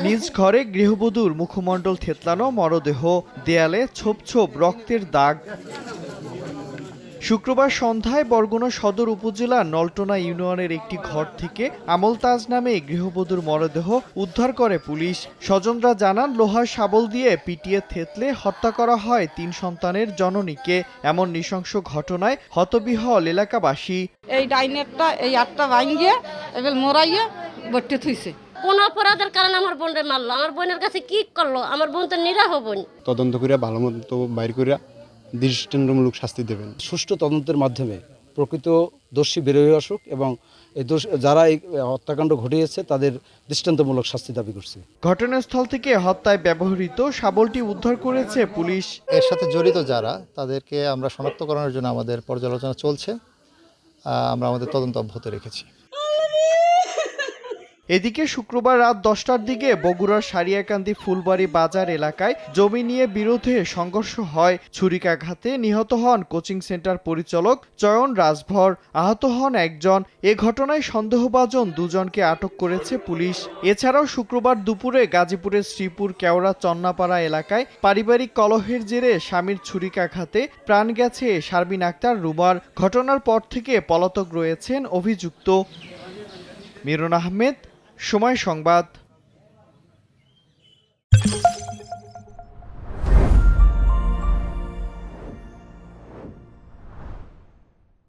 নিজ ঘরে গৃহবধূর মুখমণ্ডল থেতলানো মরদেহ, দেয়ালে ছোপ ছোপ রক্তের দাগ। শুক্রবার সন্ধ্যায় বরগুনা সদর উপজেলার নলটনা ইউনিয়নের একটি ঘর থেকে আমলতাজ নামে গৃহবধূর মরদেহ উদ্ধার করে পুলিশ। স্বজনরা জানান, লোহার শাবল দিয়ে পিটিয়ে থেতলে হত্যা করা হয় ৩ সন্তানের জননীকে। এমন নৃশংস ঘটনায় হতবিহ্বল এলাকাবাসী। এই ডাইনেরটা এই আটটা ভাঙিয়ে এবার মোড়াইয়ে বট্টে থুইছে। কোন অপরাধের কারণে আমার বোনরে মারলো? আমার বোনের কাছে কি করলো? আমার বোন তো নিরাহ বোন। তদন্ত করে ভালো মতো বাইর করে দৃষ্টান্তমূলক শাস্তি দেবেন। সুষ্ঠু তদন্তের মাধ্যমে প্রকৃত দোষী বেরোয় আসুক এবং এই যারা এই হত্যাকাণ্ড ঘটিয়েছে তাদের দৃষ্টান্তমূলক শাস্তি দাবি করছে। ঘটনাস্থল থেকে হত্যায় ব্যবহৃত শাবলটি উদ্ধার করেছে পুলিশ। এর সাথে জড়িত যারা, তাদেরকে আমরা শনাক্তকরণের জন্য আমাদের পর্যালোচনা চলছে। আমরা আমাদের তদন্ত অব্যাহত রেখেছি। এদিকে শুক্রবার রাত 10টার দিকে বগুড়ার সারিয়াকান্দি ফুলবাড়ি বাজার এলাকায় জমি নিয়ে বিরোধে সংঘর্ষ হয়। ছুরিকাঘাতে নিহত হন কোচিং সেন্টার পরিচালক চয়ন রাজভর, আহত হন একজন। এ ঘটনায় সন্দেহভাজন দুজনকে আটক করেছে পুলিশ। এছাড়াও শুক্রবার দুপুরে গাজীপুরের শ্রীপুর কেওড়া চন্নাপাড়া এলাকায় পারিবারিক কলহের জেরে স্বামীর ছুরিকাঘাতে প্রাণ গেছে শারমিন আক্তার রুমার। ঘটনার পর থেকে পলাতক রয়েছেন অভিযুক্ত। মিরন আহমেদ, সময় সংবাদ।